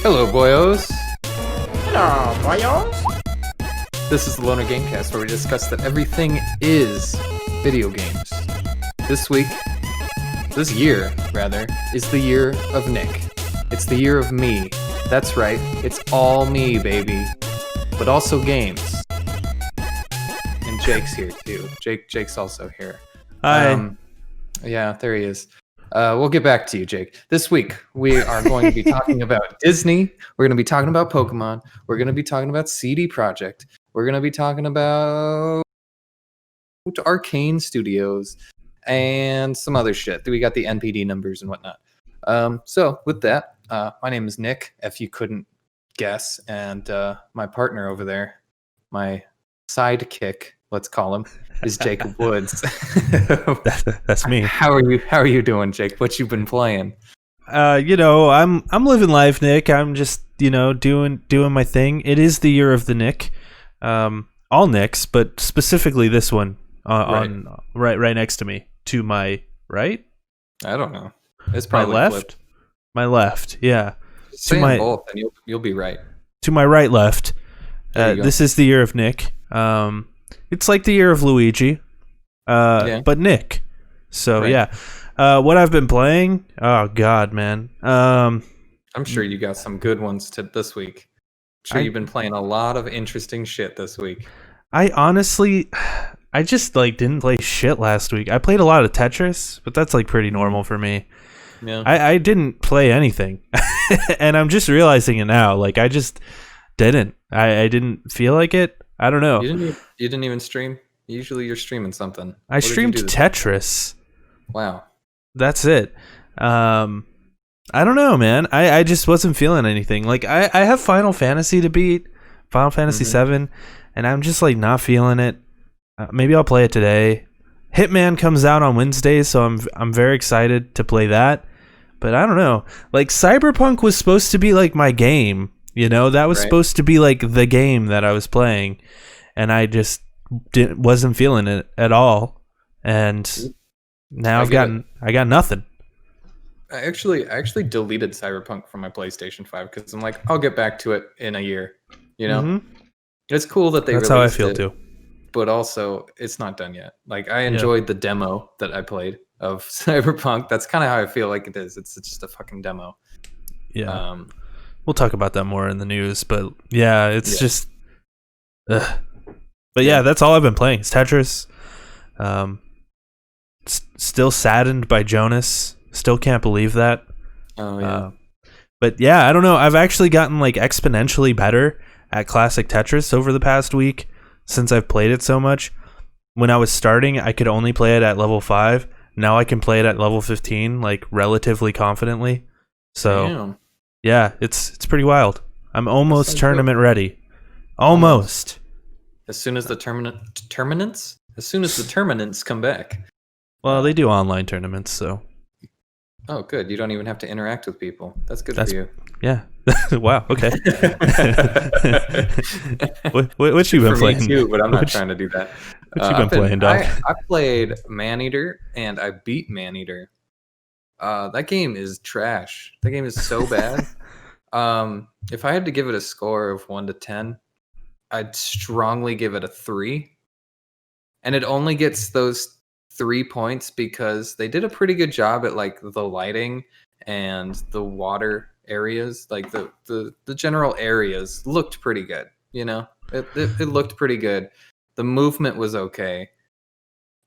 Hello, boyos. Hello, boyos. This is the Loner Gamecast, where we discuss that everything is video games. This year, is the year of Nick. It's the year of me. That's right, it's all me, baby. But also games. And Jake's here, too. Jake's also here. Hi. Yeah, there he is. We'll get back to you, Jake. This week, we are going to be talking about Disney. We're going to be talking about Pokemon. We're going to be talking about CD Projekt. We're going to be talking about Arcane Studios and some other shit. We got the NPD numbers and whatnot. So with that, my name is Nick, if you couldn't guess. And my partner over there, my sidekick, let's call him, is Jacob Woods. That's me. How are you doing, Jake? What you been playing? I'm living life, Nick. I'm just, doing my thing. It is the year of the Nick. All Nicks, but specifically this one on right next to me. To my right? I don't know. It's probably my left. Flipped. My left, yeah. Say them both, and you'll be right. To my right, left. This is the year of Nick. It's like the year of Luigi, but Nick. So yeah, what I've been playing. Oh God, man. I'm sure you got some good ones this week. I'm sure you've been playing a lot of interesting shit this week. I just didn't play shit last week. I played a lot of Tetris, but that's pretty normal for me. Yeah. I didn't play anything, and I'm just realizing it now. I just didn't. I didn't feel like it. I don't know. You didn't even stream? Usually you're streaming something. I streamed Tetris. Wow. That's it. I don't know, man. I just wasn't feeling anything. I have Final Fantasy to beat, Final Fantasy 7, and I'm just not feeling it. Maybe I'll play it today. Hitman comes out on Wednesday, so I'm very excited to play that. But I don't know. Cyberpunk was supposed to be my game. That was supposed to be the game that I was playing, and I just wasn't feeling it at all. And now I got nothing. I actually deleted Cyberpunk from my PlayStation 5 because I'm like, I'll get back to it in a year. It's cool that they. That's how I feel too. But also, it's not done yet. I enjoyed the demo that I played of Cyberpunk. That's kind of how I feel like it is. It's just a fucking demo. Yeah. We'll talk about that more in the news, but yeah, it's just. But yeah, that's all I've been playing. It's Tetris. Still saddened by Jonas. Still can't believe that. Oh yeah. But yeah, I don't know. I've actually gotten exponentially better at classic Tetris over the past week since I've played it so much. When I was starting, I could only play it at level 5. Now I can play it at level 15, relatively confidently. So. Damn. Yeah, it's pretty wild. I'm almost tournament ready. Almost. As soon as the tournaments come back. Well, they do online tournaments, so. Oh, good. You don't even have to interact with people. That's good for you. Yeah. Wow. Okay. what you been playing? Me too, but I'm not trying to do that. What you been playing, dog? I played Maneater and I beat Maneater. That game is trash. That game is so bad. If I had to give it a score of 1 to 10, I'd strongly give it a 3. And it only gets those 3 points because they did a pretty good job at the lighting and the water areas. The general areas looked pretty good. It looked pretty good. The movement was okay,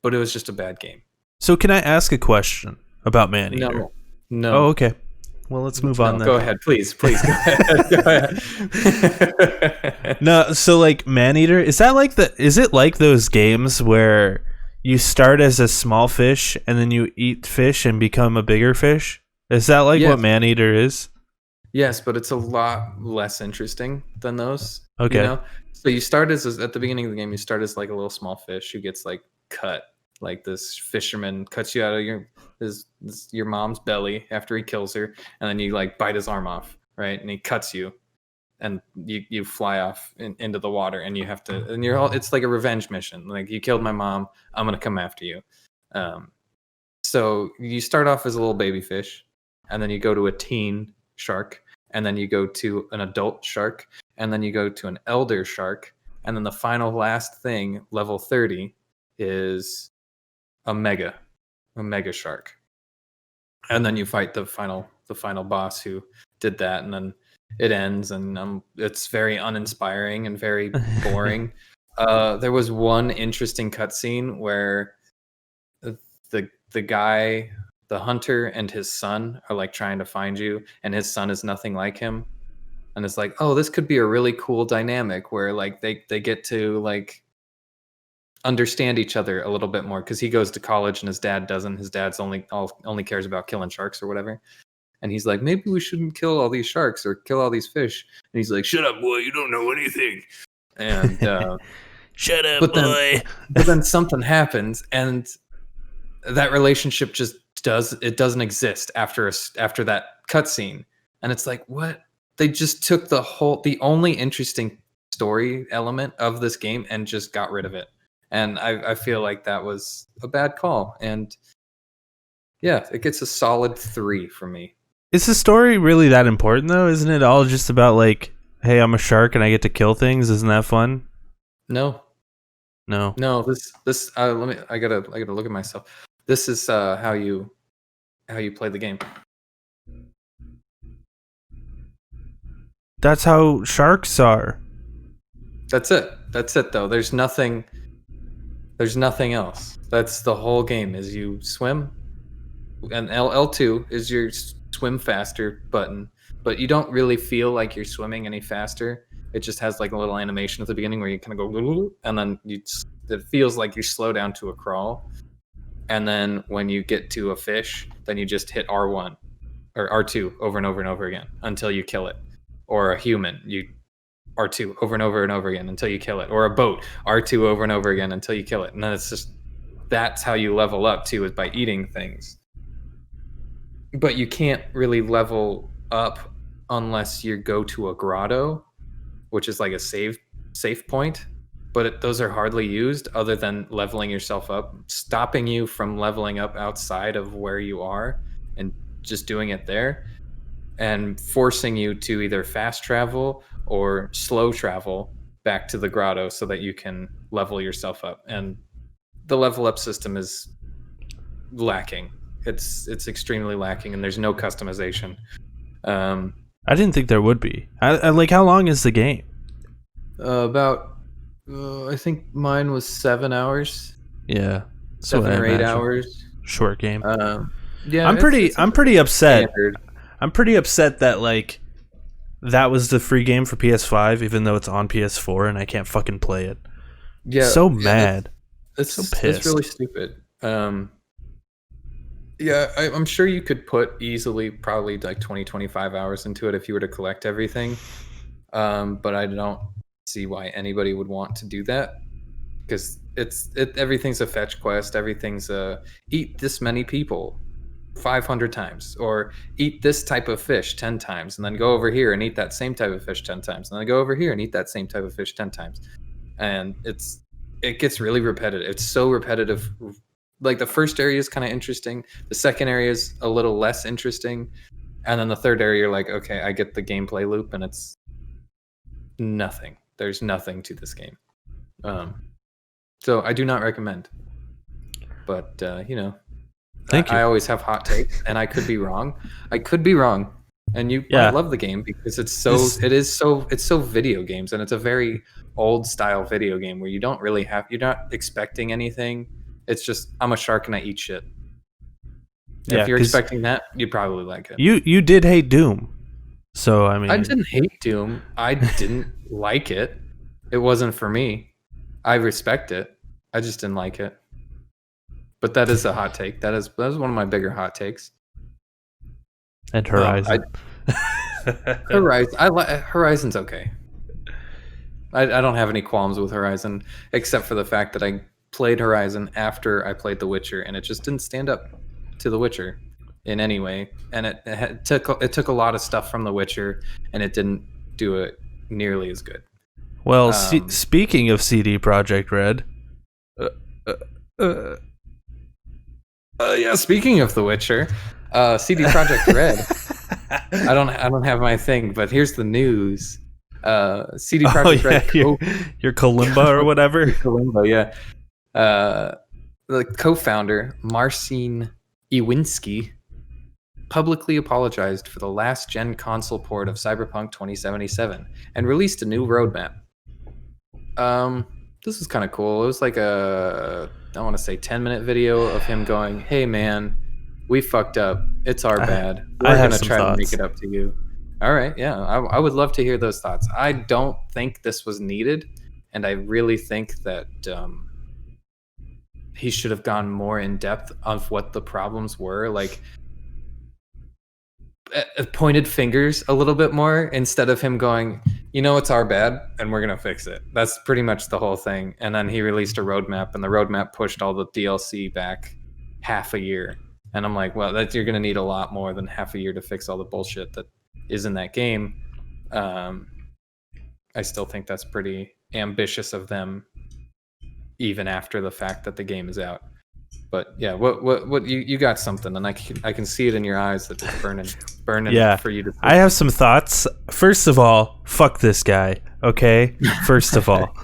but it was just a bad game. So can I ask a question about Maneater? No. Oh, okay. Well, let's move on then. Go ahead, please. Go ahead. No, so Maneater, is it like those games where you start as a small fish and then you eat fish and become a bigger fish? Is that what Maneater is? Yes, but it's a lot less interesting than those. Okay. So you start at the beginning of the game, you start as a little small fish who gets cut. This fisherman cuts you out of your mom's belly after he kills her, and then you bite his arm off, right? And he cuts you, and you fly off into the water, and you have to, and it's like a revenge mission. You killed my mom, I'm gonna come after you. So you start off as a little baby fish, and then you go to a teen shark, and then you go to an adult shark, and then you go to an elder shark, and then the final last thing, level 30, is a mega shark. And then you fight the final boss who did that, and then it ends, and it's very uninspiring and very boring. There was one interesting cutscene where the guy, the hunter, and his son are like trying to find you, and his son is nothing like him. And it's like, oh, this could be a really cool dynamic where like they get to like understand each other a little bit more, because he goes to college and his dad doesn't. His dad's only cares about killing sharks or whatever. And he's like, maybe we shouldn't kill all these sharks or kill all these fish. And he's like, shut up, boy, you don't know anything. And shut up, boy. But then something happens, and that relationship just doesn't exist after that cutscene. And it's like, what? They just took the only interesting story element of this game and just got rid of it. And I feel like that was a bad call. And yeah, it gets a solid 3 from me. Is the story really that important though? Isn't it all just about like, hey, I'm a shark and I get to kill things? Isn't that fun? No. This I gotta look at myself. This is how you play the game. That's how sharks are. That's it though. There's nothing else. That's the whole game, is you swim, and L2 is your swim faster button, but you don't really feel like you're swimming any faster. It just has like a little animation at the beginning where you kind of go, and then it feels like you slow down to a crawl. And then when you get to a fish, then you just hit R1 or R2 over and over and over again until you kill it. Or a human, you R2 over and over and over again until you kill it. Or a boat, R2 over and over again until you kill it. And then it's just, that's how you level up too, is by eating things. But you can't really level up unless you go to a grotto, which is like a safe point. But those are hardly used other than leveling yourself up, stopping you from leveling up outside of where you are and just doing it there, and forcing you to either fast travel or slow travel back to the grotto so that you can level yourself up. And the level up system is lacking. It's extremely lacking, and there's no customization. I didn't think there would be. I like, how long is the game? About I think mine was 7 hours. Yeah, 7 or 8 hours. Short game. Yeah, I'm pretty upset. Standard. I'm pretty upset that like that was the free game for PS5, even though it's on PS4 and I can't fucking play it. Yeah, so mad. It's so pissed. It's really stupid. Yeah, I'm sure you could put easily probably like 20-25 hours into it if you were to collect everything. But I don't see why anybody would want to do that, because everything's a fetch quest. Everything's eat this many people 500 times, or eat this type of fish 10 times, and then go over here and eat that same type of fish 10 times, and then go over here and eat that same type of fish 10 times. And it gets really repetitive. It's so repetitive. Like the first area is kind of interesting, the second area is a little less interesting, and then the third area you're like, okay, I get the gameplay loop, and it's nothing. There's nothing to this game. So I do not recommend. But Thank you. I always have hot takes, and I could be wrong. And you might love the game because it's so video games, and it's a very old style video game where you're not expecting anything. It's just, I'm a shark and I eat shit. Yeah, if you're expecting that, you'd probably like it. You did hate Doom. So I mean, I didn't hate Doom. I didn't like it. It wasn't for me. I respect it. I just didn't like it. But that is a hot take. That is one of my bigger hot takes. And Horizon. Horizon's okay. I don't have any qualms with Horizon, except for the fact that I played Horizon after I played The Witcher, and it just didn't stand up to The Witcher in any way. And it took a lot of stuff from The Witcher, and it didn't do it nearly as good. Well, speaking of CD Projekt Red, speaking of The Witcher, CD Projekt Red I don't have my thing, but here's the news. CD Oh Projekt yeah, Red your Kalimba or whatever. Kalimba, yeah. The co-founder Marcin Iwinski publicly apologized for the last gen console port of Cyberpunk 2077 and released a new roadmap. This was kind of cool. It was like I want to say 10-minute video of him going, "Hey man, we fucked up. It's our bad. I We're have gonna some try to thoughts. make it up to you." All right, yeah, I would love to hear those thoughts. I don't think this was needed, and I really think that he should have gone more in depth of what the problems were, like pointed fingers a little bit more instead of him going, it's our bad and we're gonna fix it. That's pretty much the whole thing. And then he released a roadmap, and the roadmap pushed all the DLC back half a year. And I'm like, well, you're gonna need a lot more than half a year to fix all the bullshit that is in that game. I still think that's pretty ambitious of them, even after the fact that the game is out. But yeah, what you got something, and I can see it in your eyes that it's burning Yeah, for you to. I have some thoughts. First of all, fuck this guy. Okay, first of all,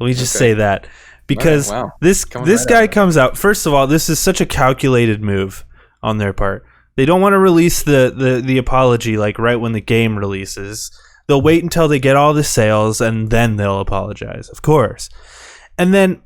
let me just say that because Wow. this Coming guy right comes out. First of all, this is such a calculated move on their part. They don't want to release the apology like right when the game releases. They'll wait until they get all the sales and then they'll apologize, of course. And then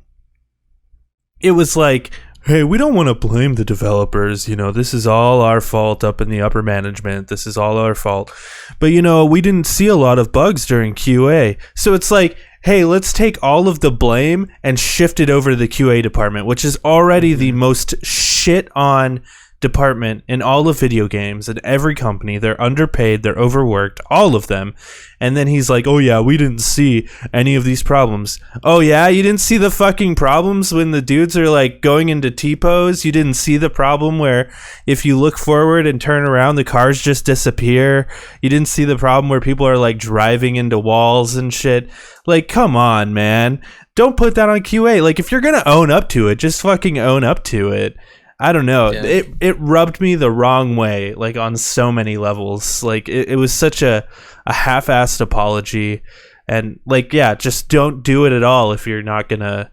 it was like, hey, we don't want to blame the developers. This is all our fault up in the upper management. This is all our fault. But, we didn't see a lot of bugs during QA. So it's like, hey, let's take all of the blame and shift it over to the QA department, which is already the most shit on department in all of video games and every company. They're underpaid, they're overworked, all of them. And then he's like, oh yeah, we didn't see any of these problems. Oh yeah, you didn't see the fucking problems when the dudes are like going into T-pose? You didn't see the problem where if you look forward and turn around, the cars just disappear? You didn't see the problem where people are like driving into walls and shit? Like, come on, man. Don't put that on QA. Like, if you're gonna own up to it, just fucking own up to it. I don't know. Yeah. It rubbed me the wrong way, like on so many levels. Like it was such a half-assed apology, and like, yeah, just don't do it at all if you're not gonna,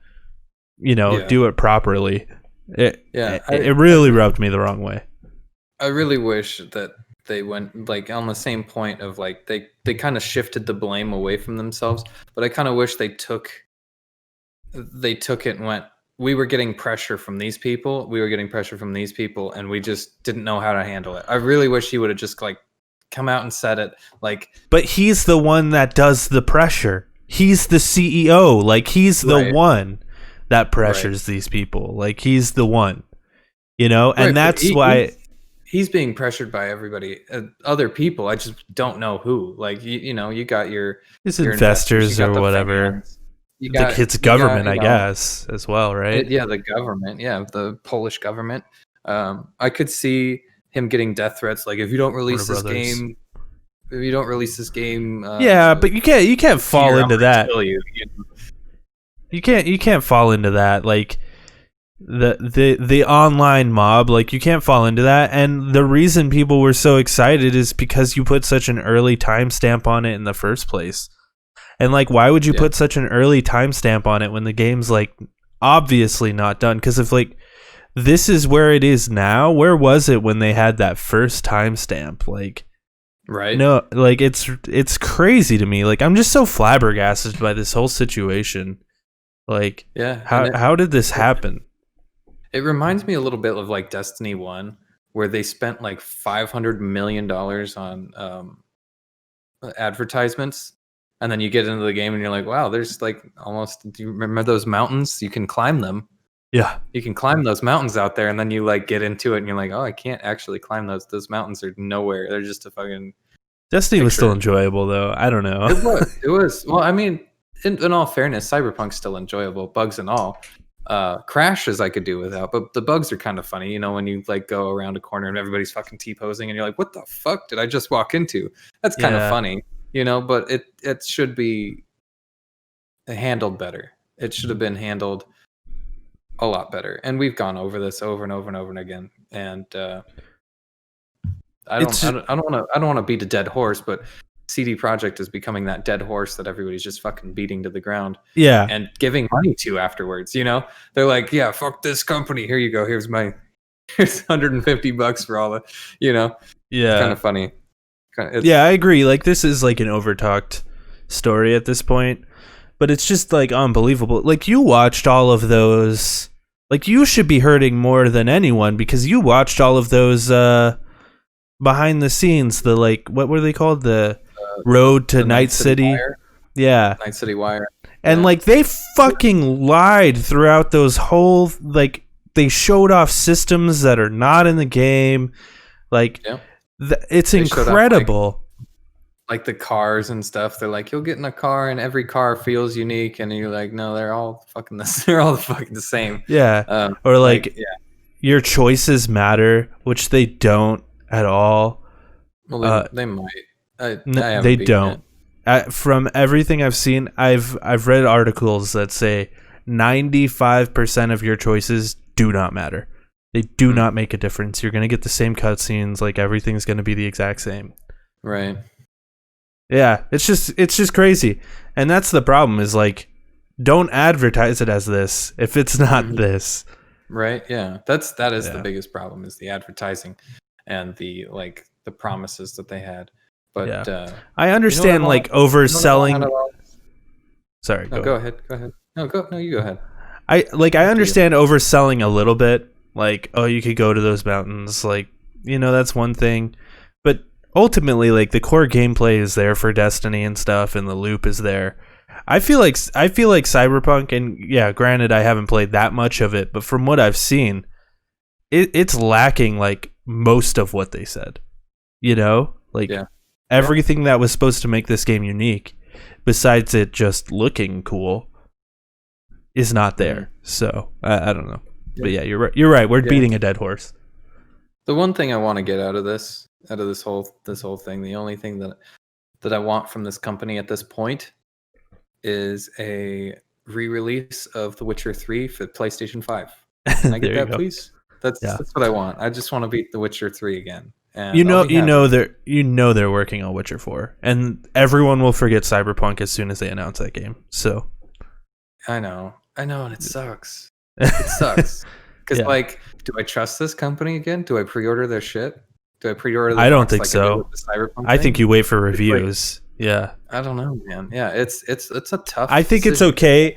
do it properly. It really rubbed me the wrong way. I really wish that they went like on the same point of like they kind of shifted the blame away from themselves, but I kind of wish they took it and went, we were getting pressure from these people, and we just didn't know how to handle it. I really wish he would have just like come out and said it. Like, but he's the one that does the pressure. He's the CEO. Like, he's the one that pressures these people. Like, he's the one, and that's why he's being pressured by everybody, other people. I just don't know who. Like, you got your investors or whatever. It's government, I guess, as well, right? The government. Yeah, the Polish government. I could see him getting death threats, like if you don't release this game, yeah, but you can't fall into that. You can't fall into that. Like the online mob, like you can't fall into that. And the reason people were so excited is because you put such an early timestamp on it in the first place. And like, why would you put such an early timestamp on it when the game's like obviously not done? Because if like this is where it is now, where was it when they had that first timestamp? Like, right? No, like it's crazy to me. Like, I'm just so flabbergasted by this whole situation. Like, how did this happen? It reminds me a little bit of like Destiny 1, where they spent like $500 million on advertisements. And then you get into the game and you're like, wow, there's like almost, do you remember those mountains? You can climb them. Yeah. You can climb those mountains out there. And then you like get into it and you're like, oh, I can't actually climb those. Those mountains are nowhere. They're just a fucking Destiny was still enjoyable though. I don't know. It was. Well, I mean, in all fairness, Cyberpunk's still enjoyable, bugs and all. Crashes I could do without, but the bugs are kind of funny. When you like go around a corner and everybody's fucking T-posing and you're like, what the fuck did I just walk into? That's kind of funny. But it should be handled better. It should have been handled a lot better. And we've gone over this over and over and over and again. And I don't want to beat a dead horse, but CD Projekt is becoming that dead horse that everybody's just fucking beating to the ground. Yeah. And giving money to afterwards. You know, they're like, yeah, fuck this company. Here you go. Here's $150 for all the, you know. Yeah. It's kind of funny. Yeah, I agree. Like, this is like an overtalked story at this point, but it's just like unbelievable. Like, you watched all of those. Like, you should be hurting more than anyone because you watched all of those behind the scenes. The, like, what were they called? The Road to Night City. Yeah. Night City Wire. And like, they fucking lied throughout those whole, like, they showed off systems that are not in the game. Like, it's incredible. Off, like the cars and stuff. They're like, you'll get in a car and every car feels unique, and you're like, no, they're all fucking the same. Yeah. Or like your choices matter, which they don't at all. Well, they might. They don't. From everything I've seen, I've read articles that say 95% of your choices do not matter. They do not make a difference. You're going to get the same cutscenes. Like, everything's going to be the exact same. Right. Yeah, it's just crazy. And that's the problem is, like, don't advertise it as this if it's not this. Right, yeah. That is the biggest problem, is the advertising and the promises that they had. But I understand, like, overselling. Sorry, go ahead. No, you go ahead. I understand overselling a little bit. Like, oh, you could go to those mountains. Like, you know, that's one thing. But ultimately, like, the core gameplay is there for Destiny and stuff, and the loop is there. I feel like Cyberpunk, and yeah, granted, I haven't played that much of it, but from what I've seen, it's lacking, like, most of what they said. You know? Like, everything that was supposed to make this game unique, besides it just looking cool, is not there. So, I don't know. But yeah, you're right. We're beating a dead horse. The one thing I want to get out of this whole thing, the only thing that I want from this company at this point is a re-release of The Witcher 3 for PlayStation 5. Can I get that, please? That's what I want. I just want to beat The Witcher 3 again. And you know they're working on Witcher 4, and everyone will forget Cyberpunk as soon as they announce that game. So I know, and it sucks. It sucks because like, do I trust this company again? Do I pre-order their shit? Do I pre-order? I don't think so. I think you wait for reviews. I don't know, man. Yeah, it's a tough. I think it's okay.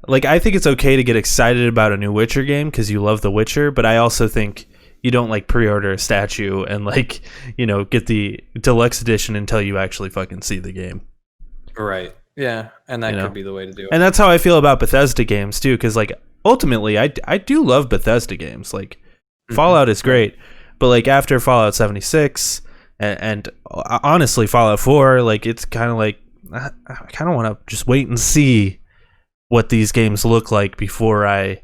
Like, I think it's okay to get excited about a new Witcher game because you love The Witcher, but I also think you don't, like, pre-order a statue and, like, you know, get the deluxe edition until you actually fucking see the game. Right. Yeah, and that could be the way to do it. And that's how I feel about Bethesda games too, because, like, ultimately, I do love Bethesda games. Like, Fallout is great, but, like, after Fallout 76 and honestly Fallout 4, like, it's kind of like I kind of want to just wait and see what these games look like before I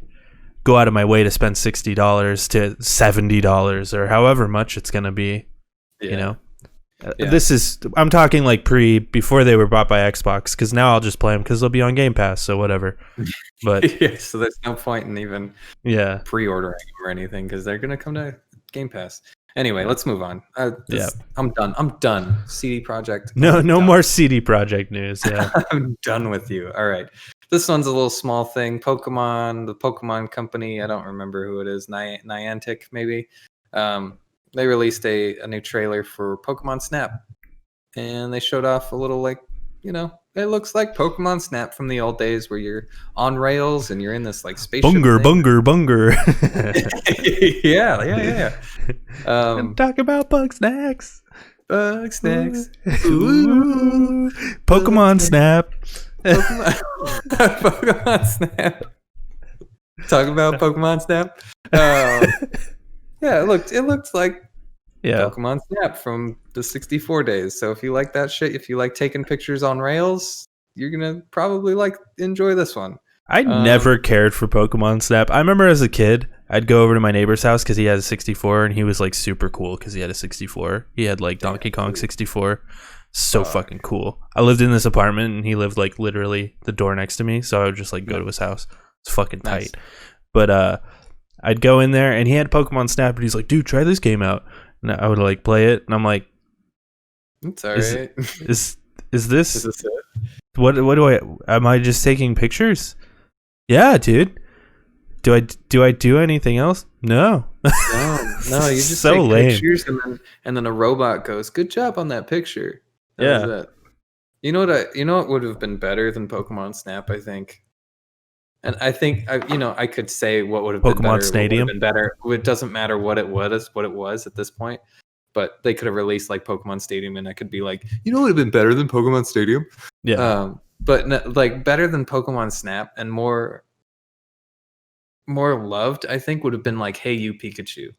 go out of my way to spend $60 to $70 or however much it's going to be. You know, I'm talking like before they were bought by Xbox, because now I'll just play them because they'll be on Game Pass, so whatever. But so there's no point in even pre-ordering them or anything because they're gonna come to Game Pass anyway. Let's move on. I'm done. CD Projekt. No more CD Projekt news. Yeah, I'm done with you. All right, this one's a little small thing. The Pokemon company. I don't remember who it is. Niantic maybe. They released a new trailer for Pokemon Snap, and they showed off a little, like, you know, it looks like Pokemon Snap from the old days where you're on rails and you're in this, like, spaceship Bunger. yeah. Talk about bug snacks. Bug snacks. Ooh. Pokemon Snap. Pokemon Snap. Talk about Pokemon Snap. Yeah, it looked like Pokemon Snap from the 64 days. So if you like that shit, if you like taking pictures on rails, you're gonna probably enjoy this one. I never cared for Pokemon Snap. I remember as a kid, I'd go over to my neighbor's house because he had a 64, and he was, like, super cool because he had a 64. He had, like, Donkey Kong 64. So fucking cool. I lived in this apartment, and he lived, like, literally the door next to me, so I would just, like, go to his house. It's fucking tight. But I'd go in there, and he had Pokemon Snap, and he's like, dude, try this game out. and I would like play it, and I'm like, It's alright. is Is this this it? what do I am I just taking pictures? Yeah, dude. Do I do anything else? No. No, you just so take lame. pictures and then a robot goes, "Good job on that picture." That Yeah. was it. You know what would have been better than Pokemon Snap, I think. And I think I could say what would have been Pokemon better. What would Stadium? have been better. It doesn't matter what it was at this point. But they could have released like Pokemon Stadium, and I could be like, what would have been better than Pokemon Stadium? Yeah. But like better than Pokemon Snap and more loved, I think would have been like, "Hey, you Pikachu."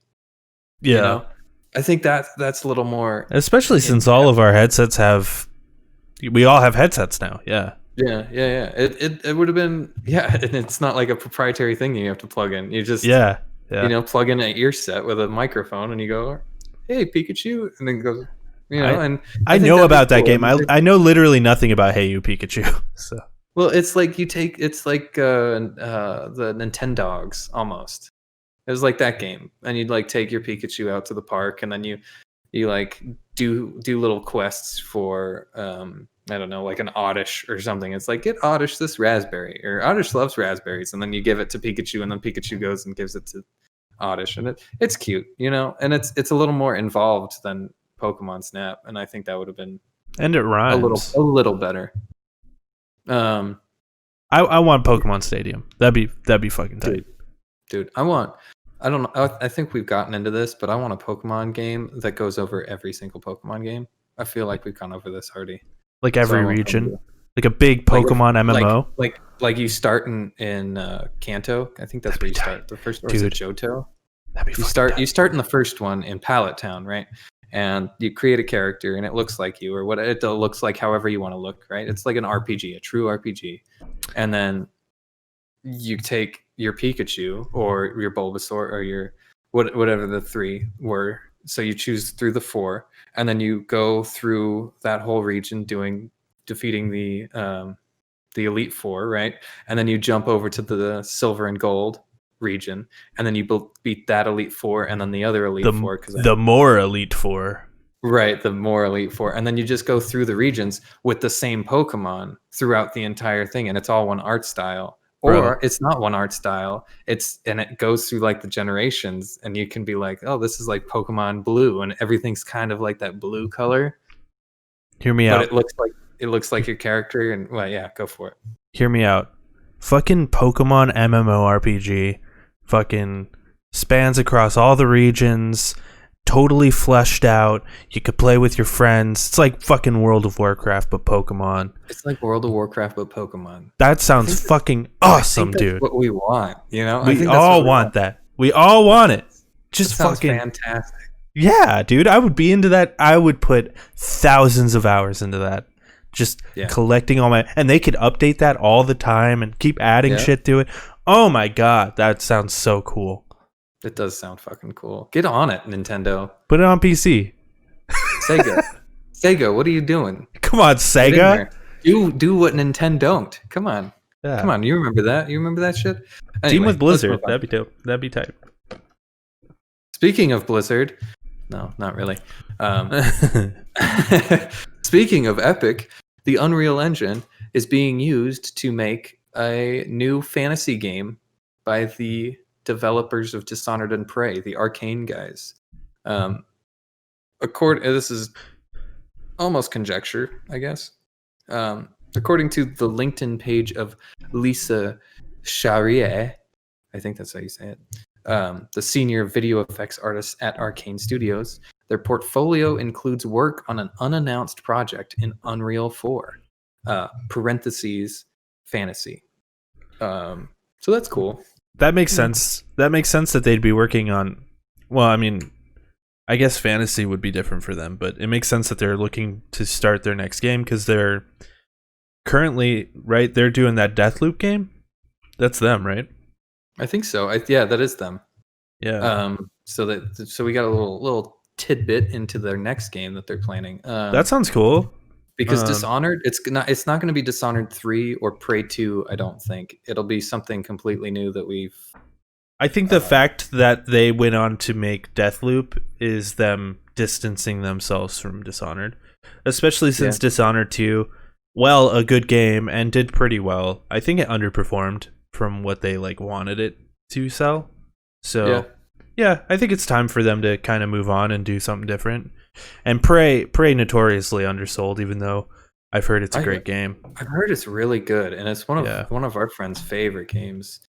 Yeah. You know, I think that's a little more. Especially since all of our headsets we all have headsets now. Yeah. Yeah. It would have been, and it's not like a proprietary thing you have to plug in. You just plug in an ear set with a microphone, and you go, "Hey, Pikachu," and then it goes, and I think know that'd be about that cool. game. I know literally nothing about Hey You Pikachu. So Well, it's like it's like the Nintendogs almost. It was like that game, and you'd like take your Pikachu out to the park, and then you like do little quests for I don't know, like an Oddish or something. It's like, get Oddish this raspberry, or Oddish loves raspberries, and then you give it to Pikachu, and then Pikachu goes and gives it to Oddish, and it's cute, and it's a little more involved than Pokemon Snap, and I think that would have been and it rhymes a little better. I want Pokemon Stadium. That'd be fucking tight. Dude, I don't know. I think we've gotten into this, but I want a Pokemon game that goes over every single Pokemon game. I feel like we've gone over this already. Like every region, like a big Pokemon MMO. Like you start in Kanto. I think that's where you start. The first, or is it Johto? That'd be you start in the first one in Pallet Town, right? And you create a character, and it looks like you, or what it looks like, however you want to look, right? It's like an RPG, a true RPG. And then you take your Pikachu or your Bulbasaur or your whatever the three were. So you choose through the four, and then you go through that whole region defeating the Elite Four, right? And then you jump over to the Silver and Gold region, and then you beat that Elite Four, and then the other Elite Four. The more Elite Four. Right, the more Elite Four. And then you just go through the regions with the same Pokemon throughout the entire thing, and it's all one art style. Or it's not one art style. And it goes through like the generations, and you can be like, "Oh, this is like Pokemon Blue," and everything's kind of like that blue color. Hear me out. But it looks like your character, and well, yeah, go for it. Hear me out. Fucking Pokemon MMORPG, fucking spans across all the regions. Totally fleshed out. You could play with your friends. It's like fucking World of Warcraft, but Pokemon. It's like World of Warcraft, but Pokemon. That sounds fucking awesome, dude. What we want, We all want that. We all want it. Just fucking fantastic. Yeah, dude. I would be into that. I would put thousands of hours into that. Just collecting all my, and they could update that all the time and keep adding shit to it. Oh my god, that sounds so cool. It does sound fucking cool. Get on it, Nintendo. Put it on PC. Sega, what are you doing? Come on, Sega. Do what Nintendo don't. Come on. Yeah. Come on, you remember that? You remember that shit? Anyway, Team with Blizzard. That'd be dope. That'd be tight. Speaking of Blizzard, no, not really. Speaking of Epic, the Unreal Engine is being used to make a new fantasy game by the developers of Dishonored and Prey, the Arcane guys. This is almost conjecture, I guess. According to the LinkedIn page of Lisa Charrier, I think that's how you say it, the senior video effects artist at Arcane Studios, their portfolio includes work on an unannounced project in Unreal 4, parentheses, fantasy. So that's cool. That makes sense. That makes sense that they'd be working on, well, I mean, I guess fantasy would be different for them, but it makes sense that they're looking to start their next game because they're currently, right, they're doing that Deathloop game. That's them, right? I think so. Yeah, that is them. Yeah. So we got a little tidbit into their next game that they're planning. That sounds cool. Because Dishonored, it's not going to be Dishonored 3 or Prey 2. I don't think it'll be something completely new that we've I think the fact that they went on to make Deathloop is them distancing themselves from Dishonored, especially since Dishonored 2, well, a good game and did pretty well. I think it underperformed from what they like wanted it to sell. So yeah, I think it's time for them to kind of move on and do something different. And Prey notoriously undersold, even though I've heard it's a great game. I've heard it's really good, and it's one of our friends' favorite games.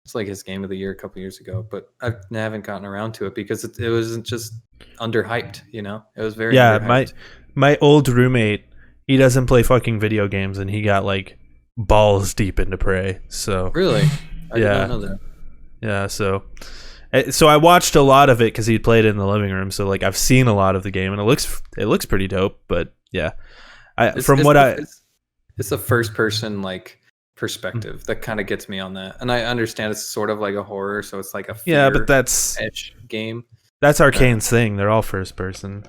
It's like his game of the year a couple years ago, but I haven't gotten around to it because it wasn't just underhyped. You know, it was very underhyped. My old roommate, he doesn't play fucking video games, and he got like balls deep into Prey. So really, I did not know that. Yeah, so I watched a lot of it because he'd played it in the living room. So like I've seen a lot of the game, and it looks pretty dope. But yeah, it's a first person like perspective that kind of gets me on that, and I understand it's sort of like a horror, so it's like a fear but that's edge game. That's Arcane's thing. They're all first person.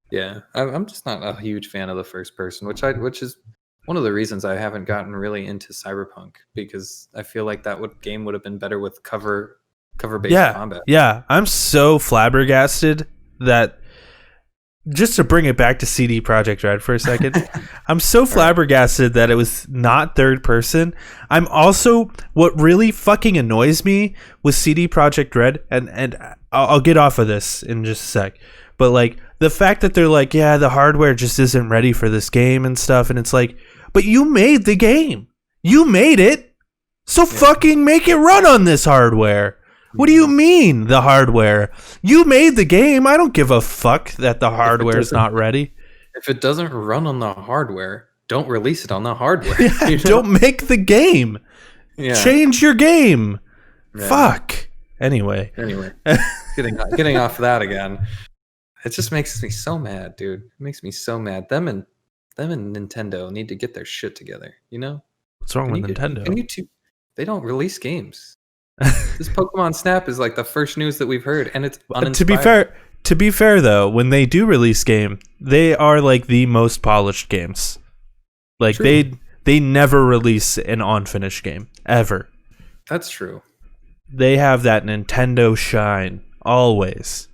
Yeah, I'm just not a huge fan of the first person, which is one of the reasons I haven't gotten really into Cyberpunk, because I feel like game would have been better with cover based combat. Yeah, I'm so flabbergasted that, just to bring it back to CD Projekt Red for a second, I'm so flabbergasted that it was not third person. I'm also, what really fucking annoys me with CD Projekt Red, and I'll get off of this in just a sec, but like the fact that they're like, yeah, the hardware just isn't ready for this game and stuff, and it's like, but you made the game. You made it. So fucking make it run on this hardware. What do you mean, the hardware? You made the game. I don't give a fuck that the hardware is not ready. If it doesn't run on the hardware, don't release it on the hardware. Yeah, don't make the game. Yeah. Change your game. Yeah. Fuck. Anyway, getting off that again. It just makes me so mad, dude. It makes me so mad. Them and Nintendo need to get their shit together. You know? What's wrong with Nintendo? They don't release games. This Pokemon Snap is like the first news that we've heard, and it's uninspired. To be fair though, when they do release game, they are like the most polished games. Like they never release an unfinished game ever. That's true. They have that Nintendo shine always.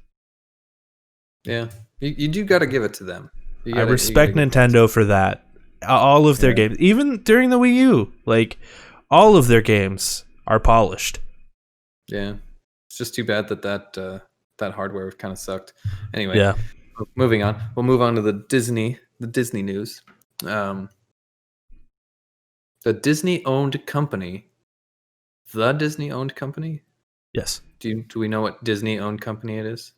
Yeah, you do got to give it to them. I respect Nintendo for that. All of their games, even during the Wii U, like all of their games are polished. Yeah, it's just too bad that hardware kind of sucked. Anyway, moving on. We'll move on to the Disney news. The Disney-owned company. The Disney-owned company? Yes. Do we know what Disney-owned company it is?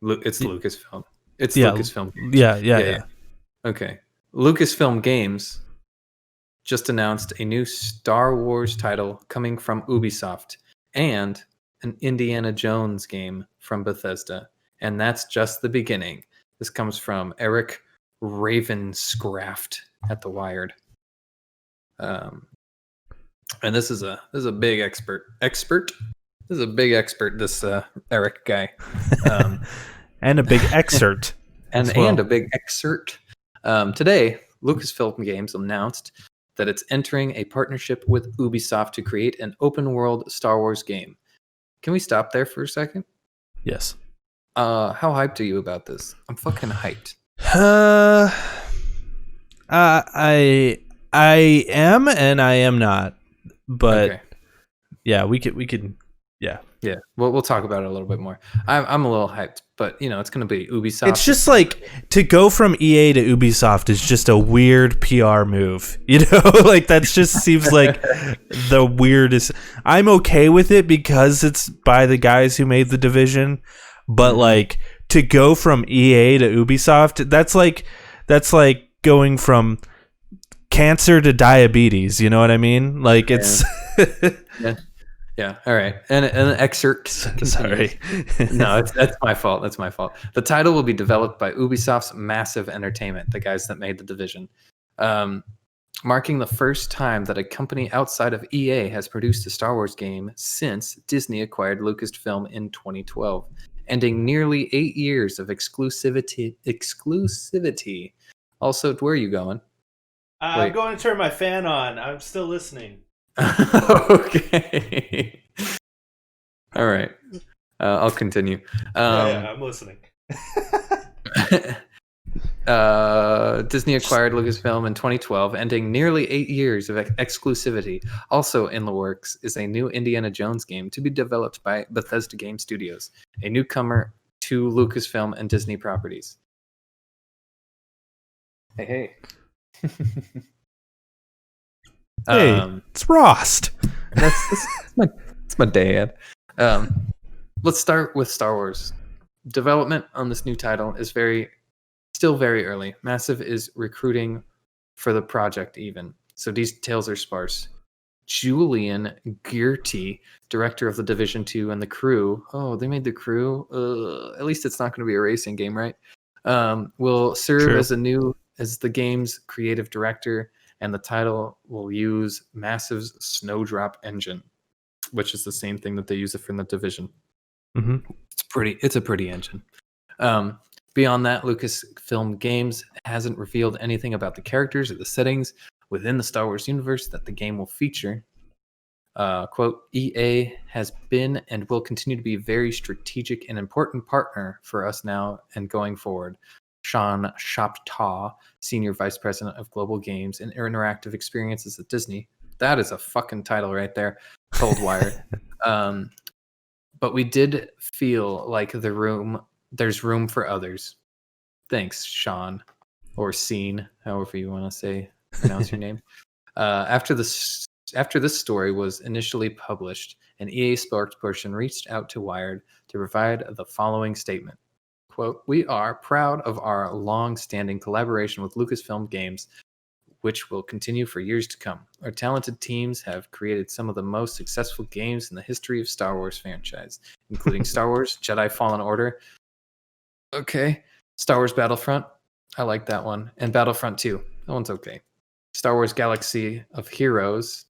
It's Lucasfilm. It's Lucasfilm Games. Yeah. Okay. Lucasfilm Games just announced a new Star Wars title coming from Ubisoft and an Indiana Jones game from Bethesda. And that's just the beginning. This comes from Eric Ravenscraft at The Wired. And this is a big expert. This is a big expert, this Eric guy. And a big excerpt. and a big excerpt. Today, Lucasfilm Games announced that it's entering a partnership with Ubisoft to create an open-world Star Wars game. Can we stop there for a second? Yes. How hyped are you about this? I'm fucking hyped. I am and I am not. But yeah, we could yeah. We'll talk about it a little bit more. I'm a little hyped, but it's going to be Ubisoft. It's just like to go from EA to Ubisoft is just a weird PR move, like that just seems like the weirdest. I'm okay with it because it's by the guys who made The Division, but like to go from EA to Ubisoft, that's like going from cancer to diabetes. You know what I mean? Like it's. Yeah. All right. And an excerpt. Sorry. No, that's my fault. That's my fault. The title will be developed by Ubisoft's Massive Entertainment, the guys that made The Division, marking the first time that a company outside of EA has produced a Star Wars game since Disney acquired Lucasfilm in 2012, ending nearly 8 years of exclusivity. Also, where are you going? I'm going to turn my fan on. I'm still listening. Okay. All right. I'll continue. I'm listening. Disney acquired Lucasfilm in 2012, ending nearly 8 years of exclusivity. Also in the works is a new Indiana Jones game to be developed by Bethesda Game Studios, a newcomer to Lucasfilm and Disney properties. Hey. Hey, it's Rost. That's my dad. Let's start with Star Wars. Development on this new title is still very early. Massive is recruiting for the project even, so details are sparse. Julian Gearty, director of the Division 2 and the crew. Oh, they made the crew. At least it's not going to be a racing game, right? Will serve as the game's creative director, and the title will use Massive's Snowdrop engine, which is the same thing that they use it from the Division. Mm-hmm. It's a pretty engine. Beyond that, Lucasfilm Games hasn't revealed anything about the characters or the settings within the Star Wars universe that the game will feature. Quote, EA has been and will continue to be a very strategic and important partner for us now and going forward. Sean Shoptaw, Senior Vice President of Global Games and Interactive Experiences at Disney. That is a fucking title right there. Cold Wired. But we did feel like there's room for others. Thanks, Sean, or Scene, however you want to pronounce your name. After this story was initially published, an EA spokesperson reached out to Wired to provide the following statement. Quote, we are proud of our long-standing collaboration with Lucasfilm Games, which will continue for years to come. Our talented teams have created some of the most successful games in the history of Star Wars franchise, including Star Wars Jedi Fallen Order. Okay. Star Wars Battlefront. I like that one. And Battlefront 2. That one's okay. Star Wars Galaxy of Heroes,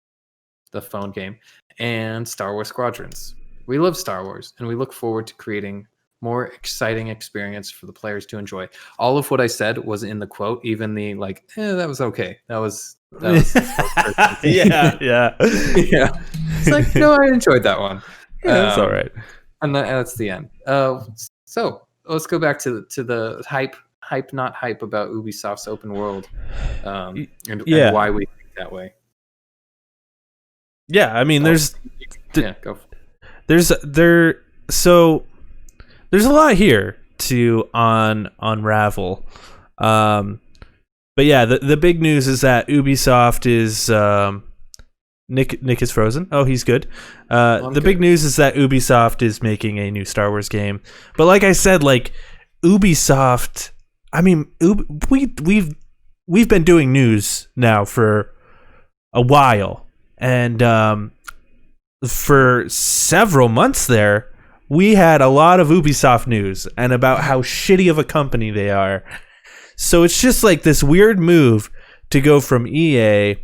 the phone game, and Star Wars Squadrons. We love Star Wars, and we look forward to creating more exciting experience for the players to enjoy. All of what I said was in the quote, even the that was okay. That was yeah. Yeah. It's like, no, I enjoyed that one. Yeah, that's all right. And that's the end. So let's go back to the hype not hype about Ubisoft's open world, and why we think that way. Yeah, I mean, go. There's a lot here to unravel. But yeah, the big news is that Ubisoft is Nick is frozen. Oh, he's good. The big news is that Ubisoft is making a new Star Wars game. But like I said, Ubisoft, I mean, we've been doing news now for a while, and for several months there, we had a lot of Ubisoft news and about how shitty of a company they are. So it's just like this weird move to go from EA,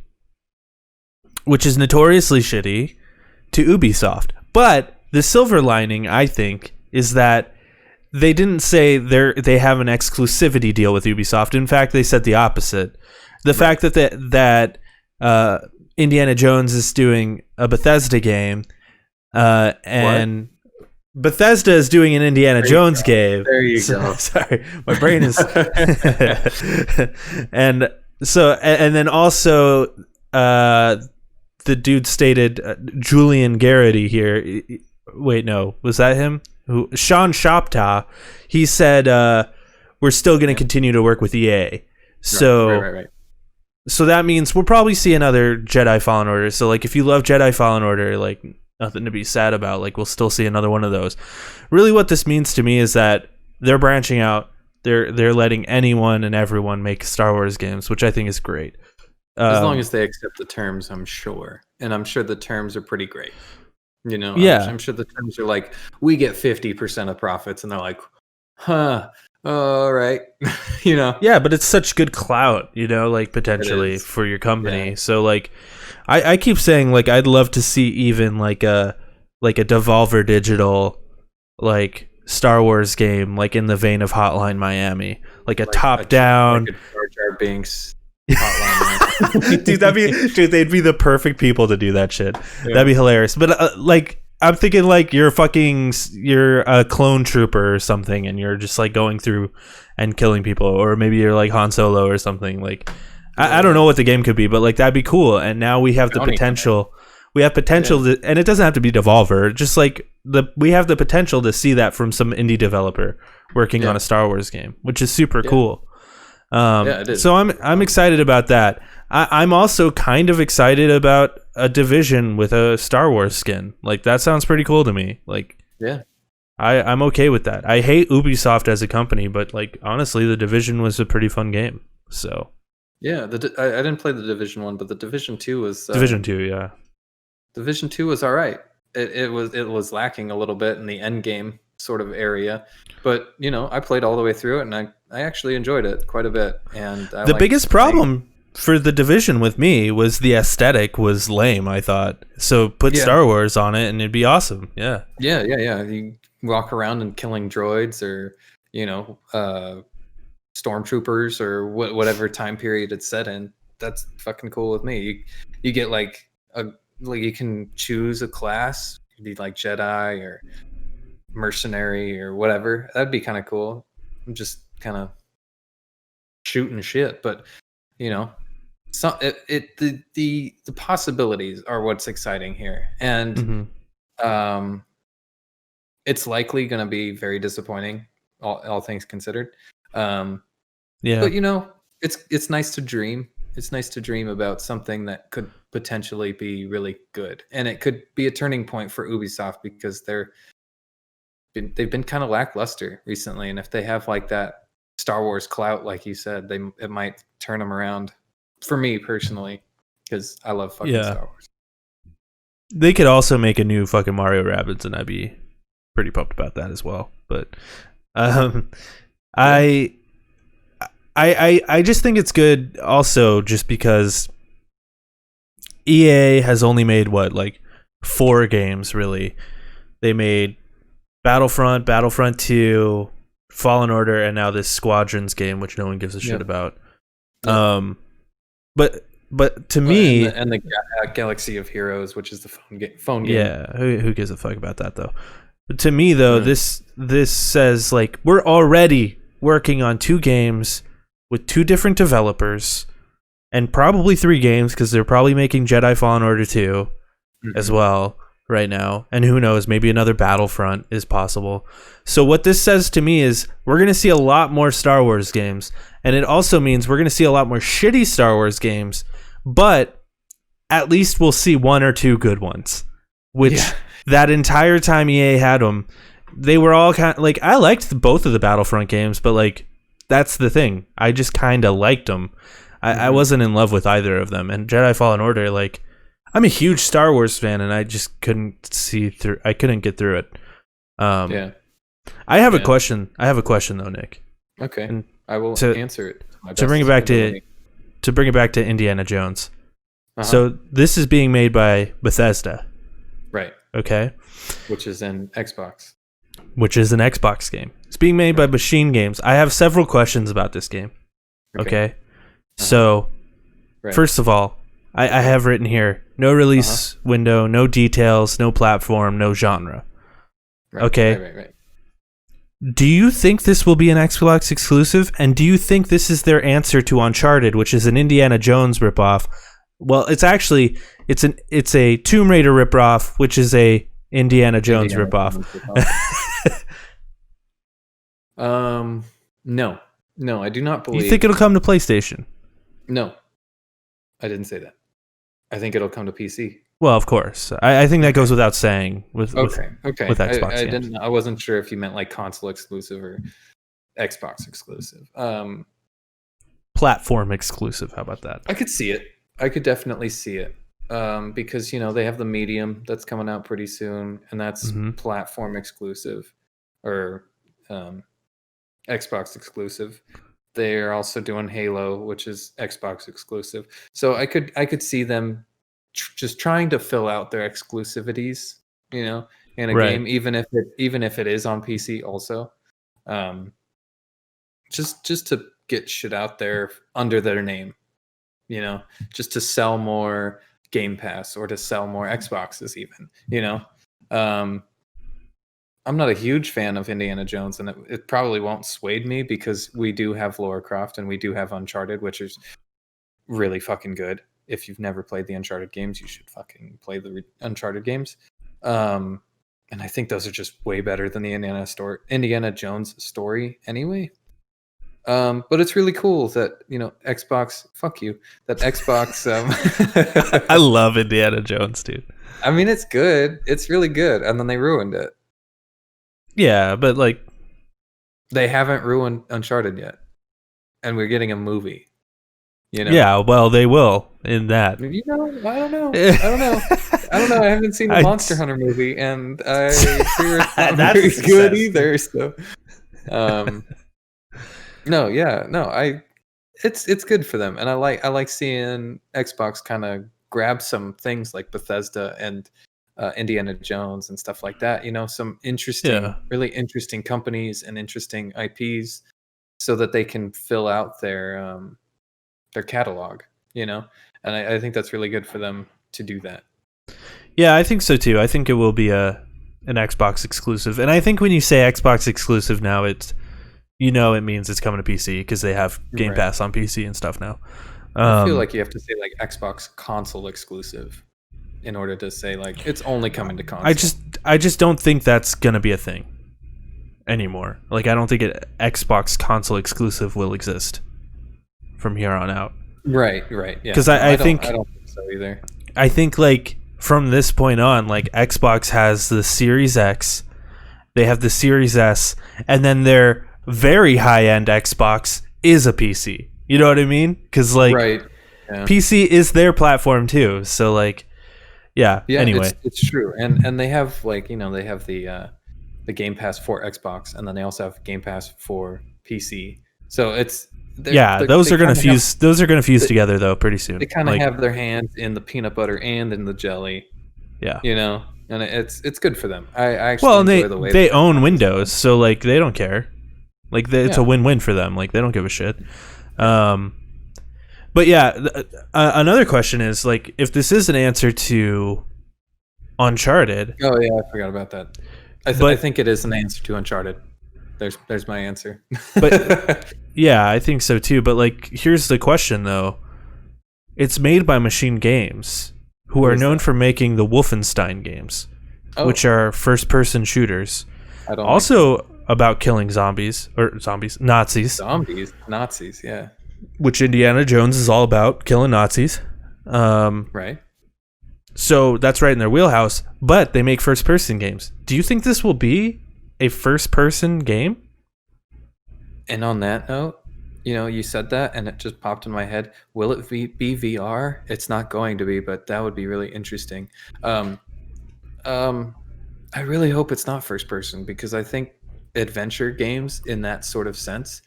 which is notoriously shitty, to Ubisoft. But the silver lining, I think, is that they didn't say they have an exclusivity deal with Ubisoft. In fact, they said the opposite. The fact that Indiana Jones is doing a Bethesda game, and Bethesda is doing an Indiana Jones game. There you go. Sorry, my brain is. and then also, the dude stated Julian Garrity here. Wait, no, was that him? Sean Shoptaw. He said we're still going to continue to work with EA. So. Right. So that means we'll probably see another Jedi Fallen Order. So if you love Jedi Fallen Order, nothing to be sad about. We'll still see another one of those. Really, what this means to me is that they're branching out. They're letting anyone and everyone make Star Wars games, which I think is great. As long as they accept the terms, I'm sure, and I'm sure the terms are pretty great. Yeah, I'm sure the terms are we get 50% of profits, and they're like, huh. All right. Yeah, but it's such good clout, potentially for your company. Yeah. So I keep saying I'd love to see even a Devolver Digital Star Wars game in the vein of Hotline Miami, a top down Jar Jar Binks Hotline Miami. Dude, they'd be the perfect people to do that shit. Yeah. That'd be hilarious. But like, I'm thinking like you're a clone trooper or something, and you're just like going through and killing people, or maybe you're like Han Solo or something. Like, I don't know what the game could be, but like that'd be cool. And now we have the potential. We have potential, to, and it doesn't have to be Devolver. Just like we have the potential to see that from some indie developer working on a Star Wars game, which is super cool. It is. So I'm excited about that. I'm also kind of excited about a Division with a Star Wars skin. Like, that sounds pretty cool to me. Like, I'm okay with that. I hate Ubisoft as a company, but like, honestly, the Division was a pretty fun game. So yeah, I didn't play the Division 1, but the Division 2 was Division 2, yeah. Division 2 was all right. It was lacking a little bit in the end game sort of area, but you know, I played all the way through it, and I actually enjoyed it quite a bit. And the biggest problem for the Division with me was the aesthetic was lame, I thought. So put Star Wars on it and it'd be awesome. Yeah. You walk around and killing droids, or you know, stormtroopers, or whatever time period it's set in. That's fucking cool with me. You get like you can choose a class. You'd be like Jedi or mercenary or whatever. That'd be kind of cool. I'm just kind of shooting shit, but you know, the possibilities are what's exciting here, and it's likely going to be very disappointing, all things considered. But you know, it's nice to dream. It's nice to dream about something that could potentially be really good, and it could be a turning point for Ubisoft, because they've been kind of lackluster recently, and if they have like that Star Wars clout, like you said, it might turn them around. For me personally, because I love fucking Star Wars. They could also make a new fucking Mario Rabbids, and I'd be pretty pumped about that as well. But I just think it's good also, just because EA has only made like 4 games really. They made Battlefront, Battlefront 2, Fallen Order, and now this Squadrons game, which no one gives a shit about. But to me, and the Galaxy of Heroes, which is the phone game. Yeah, who gives a fuck about that though? But to me though, this says like we're already working on 2 games with 2 different developers, and probably 3 games, because they're probably making Jedi Fallen Order 2 as well right now, and who knows, maybe another Battlefront is possible. So what this says to me is we're going to see a lot more Star Wars games, and it also means we're going to see a lot more shitty Star Wars games, but at least we'll see 1 or 2 good ones, which that entire time EA had them, they were all kind of like, I liked both of the Battlefront games, but like, that's the thing, I just kind of liked them. I wasn't in love with either of them. And Jedi Fallen Order, like, I'm a huge Star Wars fan, and I just couldn't get through it. I have a question. I have a question though, Nick. Okay. And I will answer it. To bring it back to Indiana Jones. So this is being made by Bethesda. Right. Okay. Which is an Xbox game. It's being made by Machine Games. I have several questions about this game. Okay. So, first of all, I have written here, no release window, no details, no platform, no genre. Okay. Do you think this will be an Xbox exclusive? And do you think this is their answer to Uncharted, which is an Indiana Jones ripoff? Well, it's actually it's a Tomb Raider ripoff, which is a Indiana Jones ripoff. No, I do not believe. You think it'll come to PlayStation? No, I didn't say that. I think it'll come to PC. Well, of course. I think that goes without saying with Xbox games. I wasn't sure if you meant like console exclusive or Xbox exclusive. Platform exclusive. How about that? I could see it. I could definitely see it. Because you know they have the Medium that's coming out pretty soon, and that's platform exclusive, or Xbox exclusive. They're also doing Halo, which is Xbox exclusive. So I could see them just trying to fill out their exclusivities, you know, in a game, even if it is on PC also. Just to get shit out there under their name. you know, just to sell more Game Pass or to sell more Xboxes even, you know. I'm not a huge fan of Indiana Jones, and it probably won't sway me because we do have Lara Croft and we do have Uncharted, which is really fucking good. If you've never played the Uncharted games, you should fucking play the Uncharted games. And I think those are just way better than the Indiana Jones story anyway. But it's really cool that, you know, Xbox, fuck you, that Xbox. I love Indiana Jones, dude. I mean, it's good. It's really good. And then they ruined it. Yeah, but like, they haven't ruined Uncharted yet. And we're getting a movie. You know? Yeah, well, they will in that. You know, I don't know. I haven't seen the Monster Hunter movie, and I fear it's not very good either. So, it's good for them, and I like seeing Xbox kind of grab some things like Bethesda and Indiana Jones and stuff like that. You know, some really interesting companies and interesting IPs, so that they can fill out their catalog, you know, and I think that's really good for them to do that. Yeah, I think so too. I think it will be an Xbox exclusive, and I think when you say Xbox exclusive now, it means it's coming to PC because they have Game Pass on PC and stuff now. I feel like you have to say like Xbox console exclusive in order to say like it's only coming to console. I just don't think that's gonna be a thing anymore. Like, I don't think an Xbox console exclusive will exist from here on out. Right, yeah. Because I don't think so either. I think like from this point on, like Xbox has the Series X, they have the Series S, and then their very high-end Xbox is a PC. You know what I mean? Because like PC is their platform too. So like, yeah. Anyway, it's true, and they have like, you know, they have the Game Pass for Xbox, and then they also have Game Pass for PC. So it's those are going to fuse. Those are going to fuse together though pretty soon. They kind of have their hands in the peanut butter and in the jelly. Yeah, you know, and it's good for them. I actually enjoy the way they own Windows, so like they don't care. Like it's a win-win for them. Like they don't give a shit. But yeah, another question is like, if this is an answer to Uncharted. Oh yeah, I forgot about that. I think it is an answer to Uncharted. There's my answer. But yeah, I think so too. But like, here's the question though: it's made by Machine Games, who are known for making the Wolfenstein games, which are first-person shooters. Also about killing Nazis. Nazis, yeah. Which Indiana Jones is all about, killing Nazis. Right. So that's right in their wheelhouse. But they make first-person games. Do you think this will be a first-person game? And on that note, you know, you said that and it just popped in my head. Will it be VR? It's not going to be, but that would be really interesting. I really hope it's not first-person, because I think adventure games in that sort of sense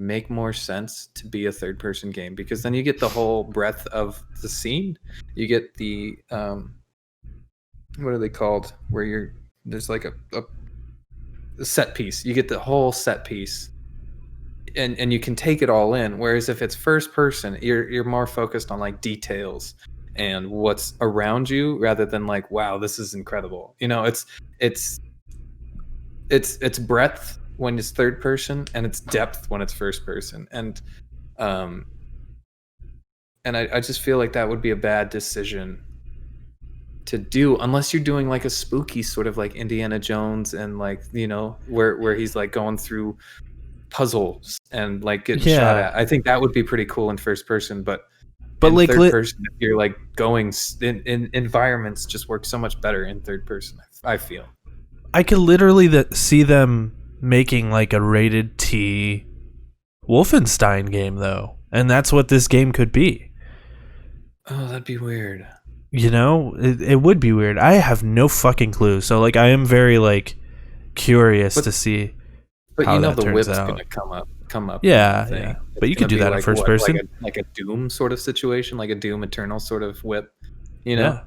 make more sense to be a third-person game, because then you get the whole breadth of the scene. You get the what are they called? Where there's like a set piece. You get the whole set piece, and you can take it all in. Whereas if it's first person, you're more focused on like details and what's around you, rather than like, wow, this is incredible. You know, it's breadth when it's third person, and it's depth when it's first person. And I just feel like that would be a bad decision to do, unless you're doing like a spooky sort of like Indiana Jones, and like, you know, where he's like going through puzzles and like getting shot at. I think that would be pretty cool in first person, but in like third person, if you're like going in environments, just work so much better in third person, I feel. I could literally see them making like a rated T Wolfenstein game though, and that's what this game could be. Oh, that'd be weird. You know, it would be weird. I have no fucking clue. So like, I am very like curious to see how you know that the whip's out. Gonna come up. Yeah. But you could do that in first person, like a Doom sort of situation, like a Doom Eternal sort of whip. You know,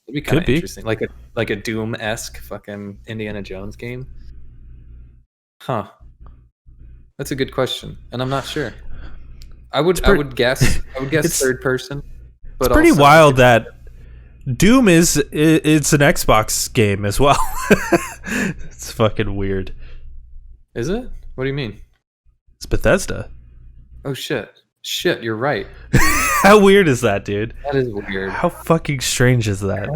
it'd be kind of interesting, like a Doom-esque fucking Indiana Jones game. Huh. That's a good question, and I'm not sure. I would guess third person. But it's pretty also, wild that Doom it's an Xbox game as well. It's fucking weird. Is it? What do you mean? It's Bethesda. Oh shit! You're right. How weird is that, dude? That is weird. How fucking strange is that?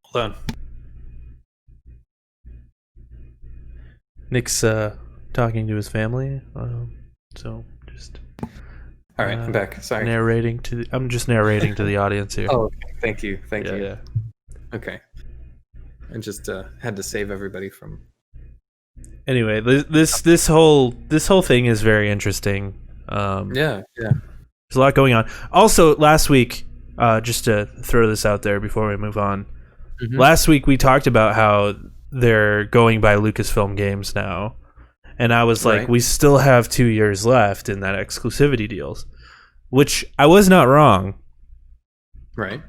Hold on. Nick's talking to his family, so just. All right, I'm back. Sorry. I'm just narrating to the audience here. Oh, okay. Thank you. Yeah. Okay. I just had to save everybody from. Anyway, this whole thing is very interesting. Yeah. There's a lot going on. Also, last week, just to throw this out there before we move on, last week we talked about how they're going by Lucasfilm Games now, and I was like, we still have 2 years left in that exclusivity deals, which I was not wrong. Right.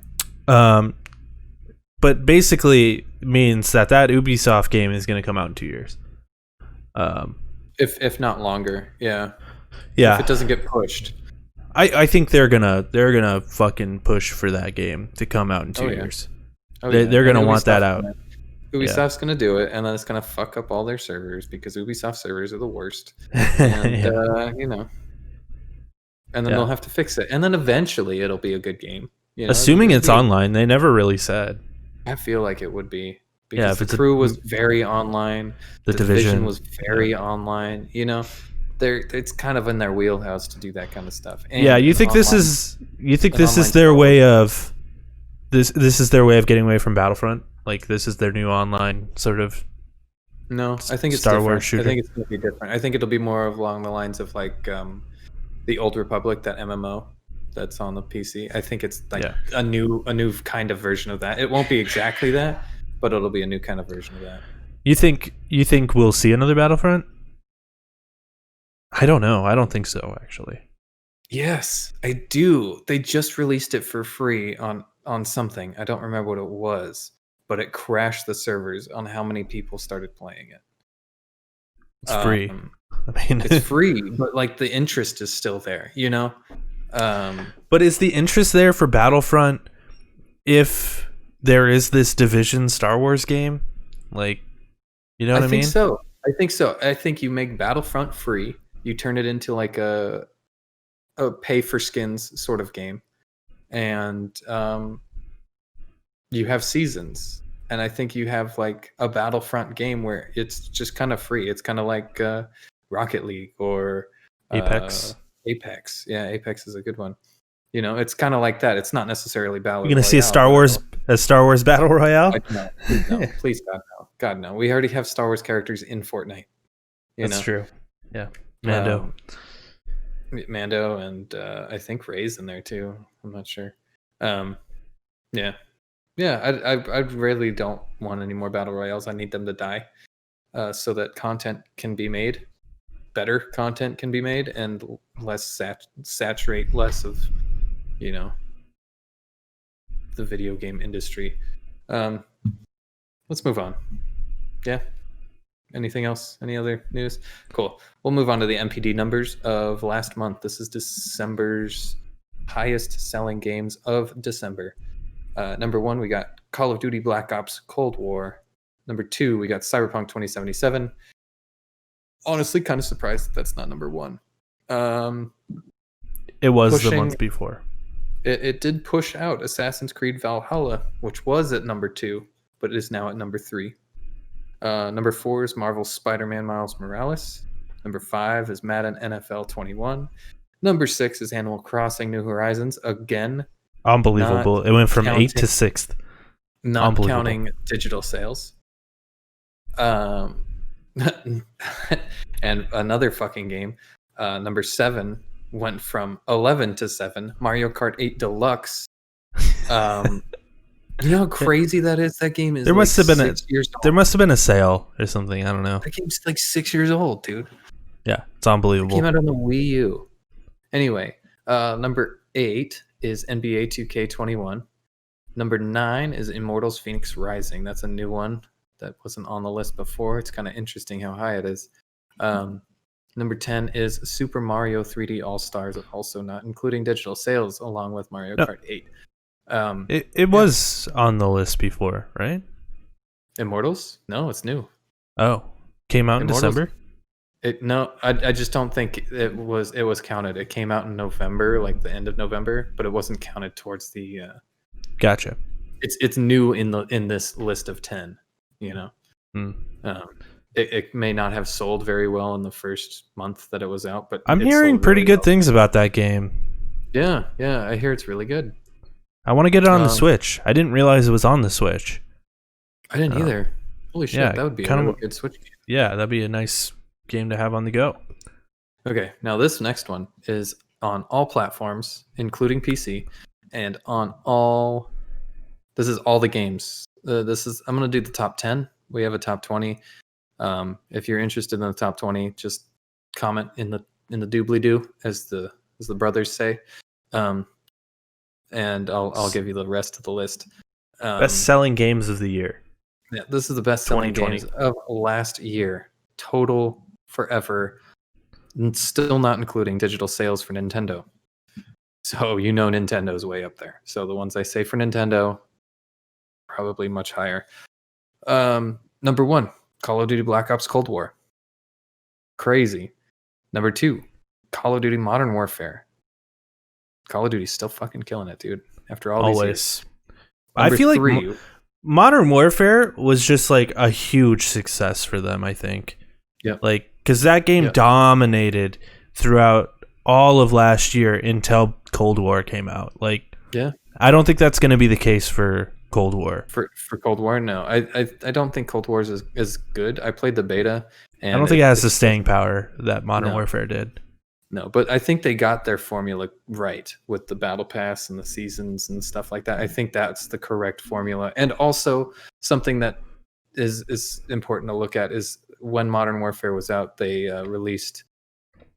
But basically means that Ubisoft game is going to come out in 2 years. If not longer, yeah. Yeah. If it doesn't get pushed. I think they're gonna fucking push for that game to come out in 2 years. They're gonna want that out. Ubisoft's gonna do it, and then it's gonna fuck up all their servers because Ubisoft servers are the worst. And you know, and then they'll have to fix it, and then eventually it'll be a good game. You know, assuming it's online, they never really said. I feel like it would be because the Crew was very online. The Division was very online. You know. It's kind of in their wheelhouse to do that kind of stuff. And yeah, you think this is their way of this is their way of getting away from Battlefront? Like this is their new online sort of. No, I think it's Star different. Wars shooter. I think it's going to be different. I think it'll be more along the lines of like the Old Republic, that MMO that's on the PC. I think it's like a new kind of version of that. It won't be exactly that, but it'll be a new kind of version of that. You think we'll see another Battlefront? I don't know. I don't think so, actually. Yes, I do. They just released it for free on something. I don't remember what it was, but it crashed the servers on how many people started playing it. It's free. I mean, it's free, but like the interest is still there, you know? But is the interest there for Battlefront if there is this Division Star Wars game? Like, you know what I mean? I think so. I think you make Battlefront free. You turn it into like a pay for skins sort of game, and you have seasons. And I think you have like a Battlefront game where it's just kind of free. It's kind of like Rocket League or Apex. Yeah, Apex is a good one. You know, it's kind of like that. It's not necessarily battle. You're gonna see a Star Wars Battle Royale? No, please God no. We already have Star Wars characters in Fortnite. That's true. Yeah. Mando and I think Ray's in there too. I'm not sure. Yeah. I really don't want any more battle royales. I need them to die, so that content can be made, better content can be made, and less saturate less of, you know, the video game industry. Let's move on. Yeah. Anything else? Any other news? Cool. We'll move on to the MPD numbers of last month. This is December's highest selling games of December. Number 1, we got Call of Duty Black Ops Cold War. Number 2, we got Cyberpunk 2077. Honestly, kind of surprised that's not number 1. It was the month before. It did push out Assassin's Creed Valhalla, which was at number 2, but it is now at number 3. Number 4 is Marvel's Spider-Man Miles Morales. Number 5 is Madden NFL 21. Number 6 is Animal Crossing New Horizons. Again, unbelievable. It went from 8th to 6th. Not counting digital sales. And another fucking game. Number 7 went from 11 to 7. Mario Kart 8 Deluxe. You know how crazy that is? That game is there must have been 6 years old. There must have been a sale or something. I don't know. That game's like 6 years old, dude. Yeah, it's unbelievable. It came out on the Wii U. Anyway, number 8 is NBA 2K21. Number 9 is Immortals Phoenix Rising. That's a new one that wasn't on the list before. It's kind of interesting how high it is. Number 10 is Super Mario 3D All Stars, also not including digital sales, along with Mario No. Kart 8. It was on the list before, right? Immortals? No, it's new. Oh, came out in Immortals- December? I just don't think it was counted. It came out in November, like the end of November, but it wasn't counted towards the. Gotcha. It's new in this list of 10. You know, Mm. it may not have sold very well in the first month that it was out, but I'm it hearing sold pretty really good well. things about that game. Yeah, I hear it's really good. I want to get it on the Switch. I didn't realize it was on the Switch. I didn't either. Holy shit, yeah, that would be a kinda really good Switch game. Yeah, that'd be a nice game to have on the go. Okay, now this next one is on all platforms, including PC, and on all. This is all the games. I'm gonna do the top 10. We have a top 20. If you're interested in the top 20, just comment in the doobly doo, as the brothers say, and I'll give you the rest of the list. Best selling games of the year. Yeah, this is the best selling 2020. games of last year, total forever. And still not including digital sales for Nintendo. So Nintendo's way up there. So the ones I say for Nintendo, probably much higher. Number 1, Call of Duty Black Ops Cold War. Crazy. Number 2, Call of Duty Modern Warfare. Call of Duty's still fucking killing it, dude. After all these years. I feel like 3, Modern Warfare was just like a huge success for them, I think. Yeah. Like, because that game dominated throughout all of last year until Cold War came out. Like, yeah. I don't think that's going to be the case for Cold War. For Cold War, no. I don't think Cold War is good. I played the beta. And I don't think it has the staying power that Modern No. Warfare did. No, but I think they got their formula right with the battle pass and the seasons and stuff like that. I think that's the correct formula. And also something that is important to look at is when Modern Warfare was out, they released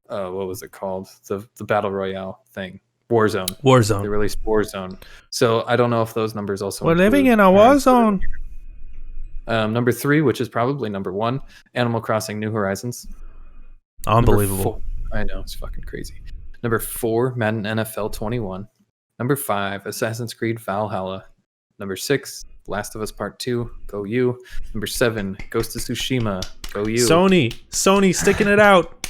what was it called? The Battle Royale thing. Warzone. They released Warzone. So I don't know if those numbers also We're living in a war zone. Number 3, which is probably number 1, Animal Crossing New Horizons. Unbelievable. I know, it's fucking crazy. Number 4, Madden NFL 21. Number 5, Assassin's Creed Valhalla. Number 6, Last of Us Part 2, go you. Number 7, Ghost of Tsushima, go you. Sony sticking it out.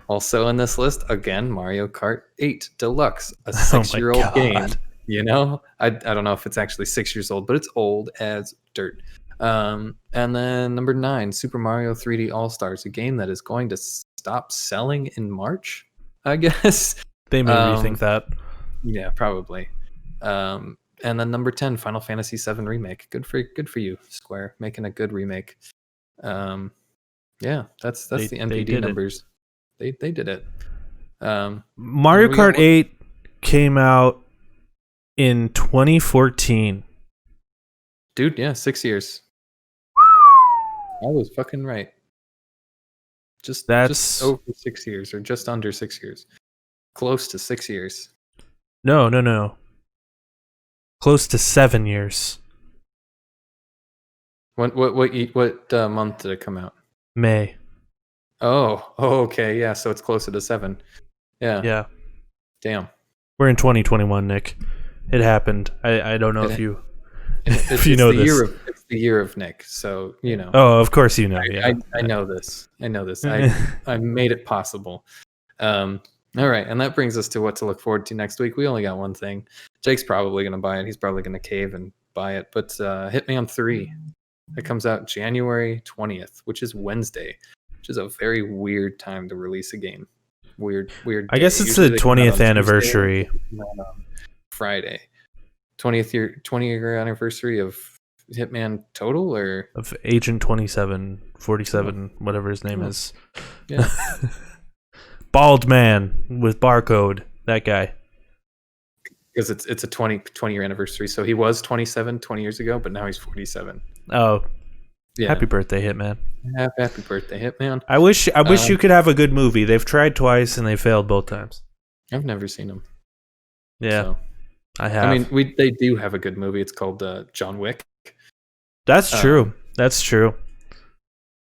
Also in this list, again, Mario Kart 8 Deluxe, a 6-year-old game. You know, I don't know if it's actually 6 years old, but it's old as dirt. And then number 9, Super Mario 3D All Stars, a game that is going to stop selling in March, I guess. They may rethink that. Yeah, probably. And then number 10, Final Fantasy VII Remake. Good for you, Square, making a good remake. Yeah, that's the NPD numbers. They did it. Mario Kart 8 came out in 2014. Dude, yeah, 6 years. I was fucking right. Just over 6 years, or just under 6 years. Close to 6 years. No. Close to 7 years. What month did it come out? May. Oh, okay, yeah. So it's closer to 7. Yeah. Yeah. Damn. We're in 2021, Nick. It happened. I don't know if you know this. It's the year of Nick, so you know. Oh, of course you know. Yeah. I know this. I made it possible. All right, and that brings us to what to look forward to next week. We only got one thing. Jake's probably going to buy it. He's probably going to cave and buy it. But Hitman 3, it comes out January 20th, which is Wednesday, which is a very weird time to release a game. Weird. I guess it's the 20th anniversary. Friday. 20-year anniversary of Hitman total, or of Agent 2747, whatever his name is. Yeah. Bald man with barcode, that guy. Because it's a 20-year anniversary. So he was 27 20 years ago, but now he's 47. Oh. Yeah. Happy birthday, Hitman. Happy birthday, Hitman. I wish you could have a good movie. They've tried twice and they failed both times. I've never seen them. Yeah. So. I have. I mean, they do have a good movie. It's called John Wick. That's true. That's true.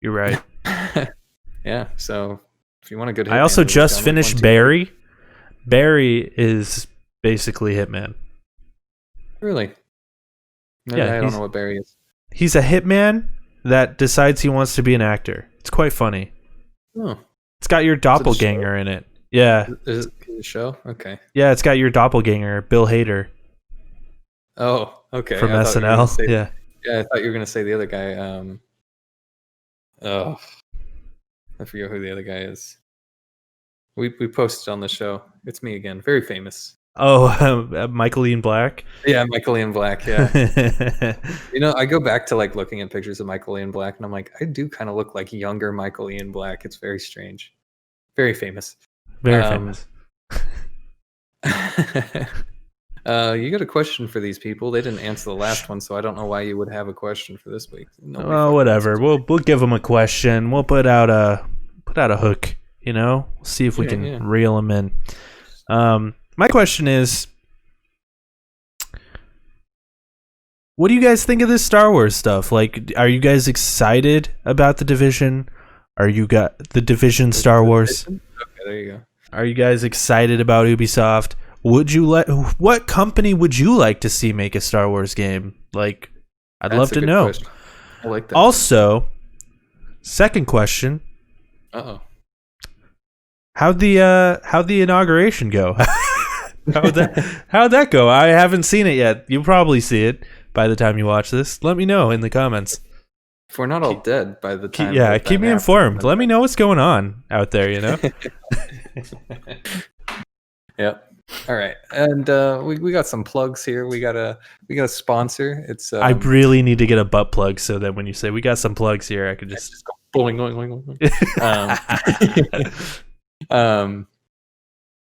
You're right. Yeah. So If you want a good Hitman, I also movie, just John Wick finished 1, 2, Barry. Barry is basically Hitman. 3. Really? Yeah, I don't know what Barry is. He's a hitman that decides he wants to be an actor. It's quite funny. Oh, It's got your doppelganger in it. Yeah. is it a show? Okay. Yeah, it's got your doppelganger, Bill Hader Oh, okay. from I thought you were gonna SNL. say- Yeah. Yeah, I thought you were gonna say the other guy. Oh, I forget who the other guy is. We posted on the show. It's me again. Very famous. Oh, Michael Ian Black. Yeah, Michael Ian Black. Yeah. I go back to like looking at pictures of Michael Ian Black, and I'm like, I do kind of look like younger Michael Ian Black. It's very strange. Very famous. Very famous. You got a question for these people? They didn't answer the last one, so I don't know why you would have a question for this week. Well, whatever. We'll give them a question. We'll put out a hook. See if we can reel them in. My question is, what do you guys think of this Star Wars stuff? Like, are you guys excited about The Division? Are you got The Division Star Wars? Okay, there you go. Are you guys excited about Ubisoft? What company would you like to see make a Star Wars game? Like, I'd love to know. Question. I like that. Also, second question. Uh-oh. How'd the inauguration go? How'd that go? I haven't seen it yet. You'll probably see it by the time you watch this. Let me know in the comments. If we're not all dead by the time. Keep me informed. Let me know what's going on out there, Yep. All right. And we got some plugs here. We got a sponsor. It's I really need to get a butt plug so that when you say we got some plugs here, I could just go boing, boing, boing.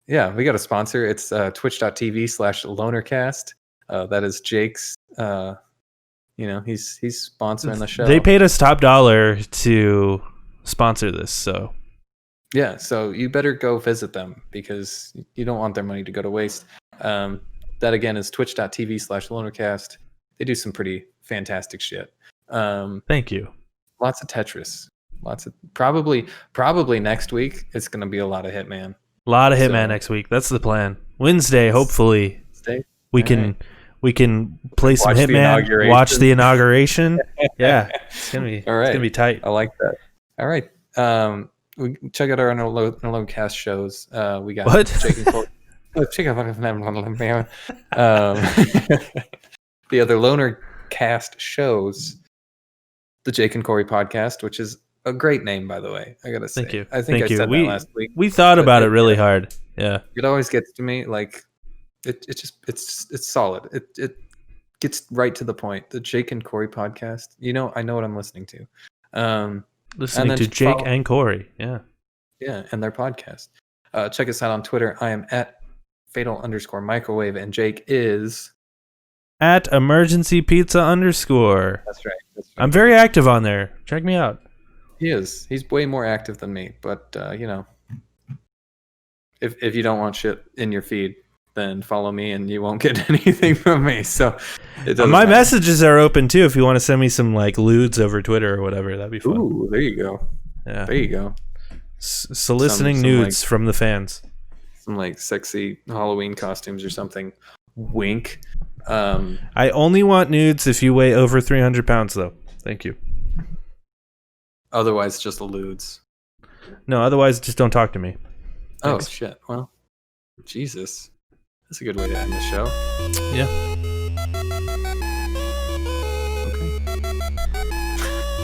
Yeah, we got a sponsor. It's twitch.tv/Lonercast. That is Jake's. He's sponsoring the show. They paid us top dollar to sponsor this, so yeah. So you better go visit them because you don't want their money to go to waste. That again is twitch.tv/Lonercast. They do some pretty fantastic shit. Thank you. Lots of Tetris. Lots of probably next week. It's going to be a lot of Hitman. A lot of Hitman next week. That's the plan. Wednesday, hopefully, we can play some Hitman. Watch the inauguration. Yeah, it's gonna be all right. It's gonna be tight. I like that. All right. We check out our Lonercast shows. We got what? Jake and Corey. Check out the other Lonercast shows. The Jake and Corey podcast, which is a great name, by the way. I gotta say. Thank you. I think I said that last week. We thought about it really hard. Yeah. It always gets to me. Like it's solid. It gets right to the point. The Jake and Corey podcast. I know what I'm listening to. Listening to Jake and Corey. Yeah. Yeah, and their podcast. Check us out on Twitter. I am at fatal_microwave, and Jake is at emergency pizza _. That's right. I'm very active on there. Check me out. He is. He's way more active than me. But if you don't want shit in your feed, then follow me, and you won't get anything from me. So my messages are open too. If you want to send me some like lewds over Twitter or whatever, that'd be fun. Ooh, there you go. Yeah, there you go. Soliciting nudes from the fans. Some like sexy Halloween costumes or something. Wink. I only want nudes if you weigh over 300 pounds, though. Thank you. Otherwise, just lewds. No, otherwise, just don't talk to me. Thanks. Oh, shit. Well, Jesus. That's a good way to end the show. Yeah.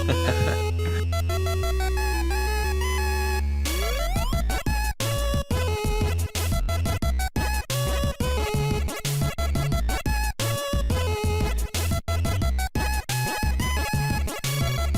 Okay.